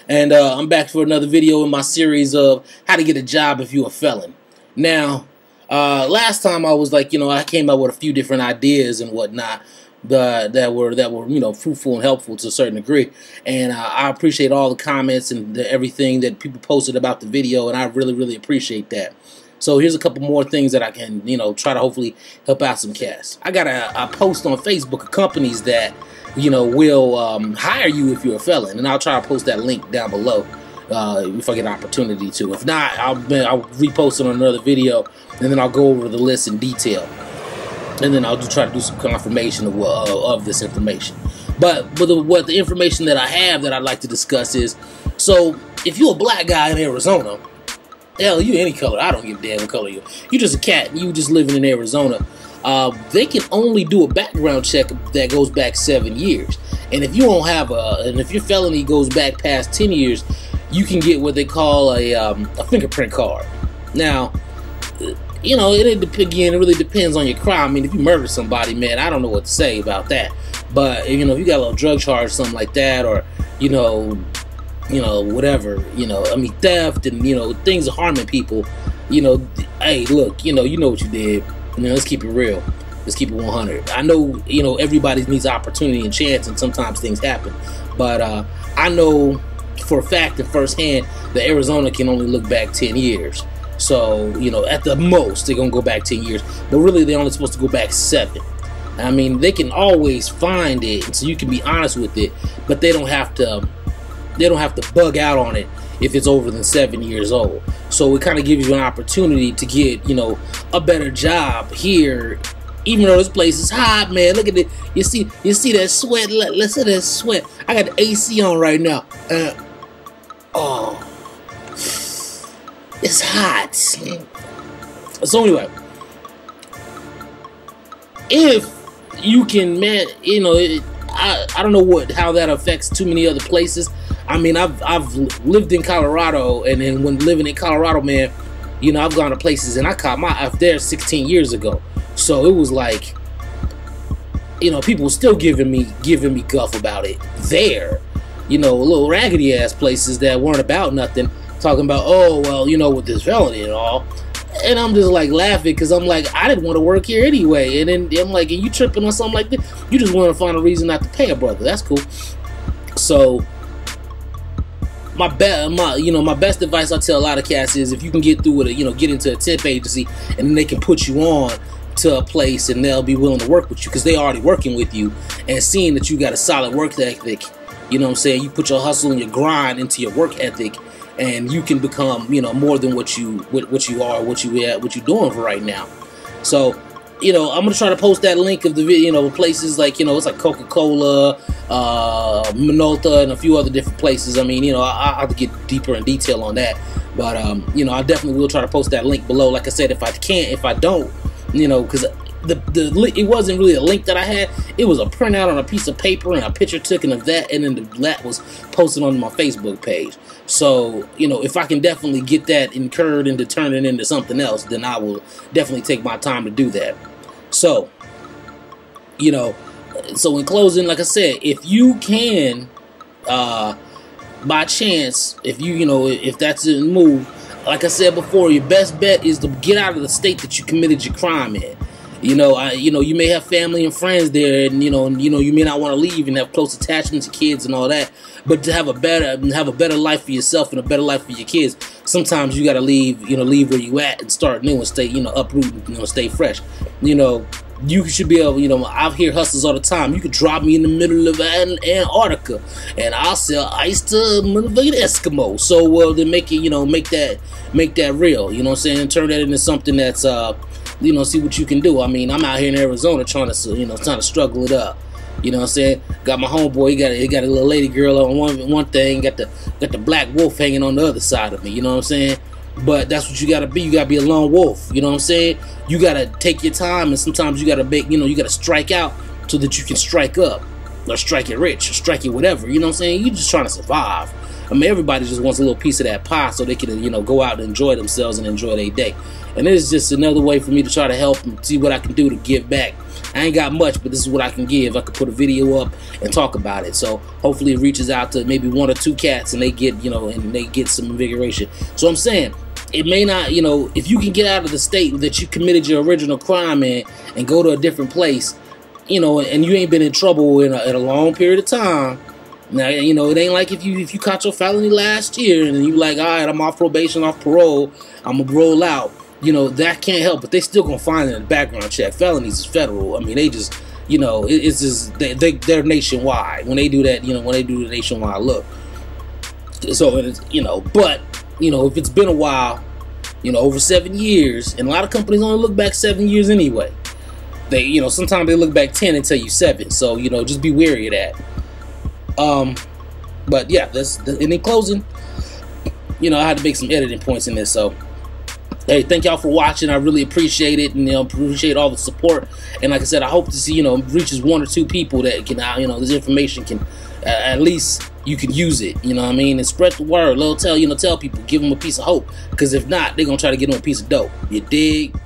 And I'm back for another video in my series of how to get a job if you're a felon. Now, last time I was like, I came up with a few different ideas and whatnot that were fruitful and helpful to a certain degree. And I appreciate all the comments and everything that people posted about the video, and I really appreciate that. So here's a couple more things that I can, try to hopefully help out some cats. I got a post on Facebook of companies that will hire you if you're a felon, and I'll try to post that link down below if I get an opportunity to. If not, I'll repost it on another video, and then I'll go over the list in detail, and then I'll try to do some confirmation of this information. But what the information that I have that I'd like to discuss is, so if you're a black guy in Arizona, hell, you any color, I don't give a damn what color you're just a cat, you just living in Arizona, they can only do a background check that goes back 7 years. And if you don't have and if your felony goes back past 10 years, you can get what they call a fingerprint card. Now, it really depends on your crime. I mean, if you murder somebody, man, I don't know what to say about that. But if you got a little drug charge, something like that, or whatever, I mean, theft and things are harming people. Hey, look, you know what you did. Let's keep it real. Let's keep it 100. I know, everybody needs opportunity and chance, and sometimes things happen. But I know for a fact and firsthand that Arizona can only look back 10 years. So, at the most, they're going to go back 10 years. But really, they're only supposed to go back 7. I mean, they can always find it, so you can be honest with it. But they don't have to bug out on it if it's over than 7 years old. So it kind of gives you an opportunity to get, a better job here, even though this place is hot, man. Look at it. You see that sweat? Listen to that sweat. I got the AC on right now. Oh, it's hot. So anyway, if you can, man, I don't know how that affects too many other places. I mean, I've lived in Colorado, and then when living in Colorado, man, I've gone to places, and I caught my F there 16 years ago. So it was like, people were still giving me guff about it there. Little raggedy ass places that weren't about nothing, talking about, oh well, with this felony and all. And I'm just like laughing because I'm like, I didn't want to work here anyway. And then I'm like, are you tripping on something like this? You just want to find a reason not to pay a brother. That's cool. So my best advice I tell a lot of cats is, if you can get through with get into a temp agency, and then they can put you on to a place and they'll be willing to work with you because they're already working with you and seeing that you got a solid work ethic. You know what I'm saying? You put your hustle and your grind into your work ethic, and you can become more than what you are, what you're doing for right now. So I'm gonna try to post that link of the video, places like it's like Coca-Cola, Minolta, and a few other different places. I mean, I'll have to get deeper in detail on that, but I definitely will try to post that link below. Like I said, if I can't, if I don't, because it wasn't really a link that I had. It was a printout on a piece of paper and a picture taken of that, and then that was posted on my Facebook page. So, if I can definitely get that incurred and to turn it into something else, then I will definitely take my time to do that. So, so in closing, like I said, if you can, by chance, if that's a move, like I said before, your best bet is to get out of the state that you committed your crime in. You may have family and friends there, and you may not want to leave and have close attachments to kids and all that. But to have a better life for yourself and a better life for your kids, sometimes you got to leave where you at and start new and stay, uproot, and stay fresh. You should be able, I hear hustlers all the time. You could drop me in the middle of Antarctica, and I'll sell ice to motherfucking Eskimo. So, well, then make it, make that real. You know what I'm saying? And turn that into something that's, see what you can do. I mean, I'm out here in Arizona trying to struggle it up. You know what I'm saying? Got my homeboy. He got a little lady girl on one thing. Got the black wolf hanging on the other side of me. You know what I'm saying? But that's what you gotta be. You gotta be a lone wolf. You know what I'm saying? You gotta take your time, and sometimes you gotta make, you gotta strike out so that you can strike up, or strike it rich, or strike it whatever. You know what I'm saying? You just trying to survive. I mean, everybody just wants a little piece of that pie so they can, go out and enjoy themselves and enjoy their day. And this is just another way for me to try to help and see what I can do to give back I ain't got much, but this is what I can give. I could put a video up and talk about it. So hopefully it reaches out to maybe 1 or 2 cats, and they get, you know, and they get some invigoration. So I'm saying, it may not, you know, if you can get out of the state that you committed your original crime in and go to a different place, you know, and you ain't been in trouble in a long period of time. Now, you know, it ain't like if you caught your felony last year and you like, all right, I'm off probation, off parole, I'm gonna roll out. You know, that can't help, but they still gonna find it in the background check. Felonies is federal. I mean, they just, you know, it's just they're nationwide when they do that. You know, when they do the nationwide look. So it's, you know, but you know, if it's been a while, you know, over 7 years, and a lot of companies only look back 7 years anyway. They, you know, sometimes they look back 10 and tell you 7. So, you know, just be wary of that. But yeah, and in closing, you know, I had to make some editing points in this. So, hey, thank y'all for watching. I really appreciate it, and you know, appreciate all the support. And like I said, I hope to see, you know, reaches 1 or 2 people that can, you know, this information can, at least you can use it. You know what I mean? And spread the word. Tell people, give them a piece of hope. Because if not, they're gonna try to get them a piece of dope. You dig?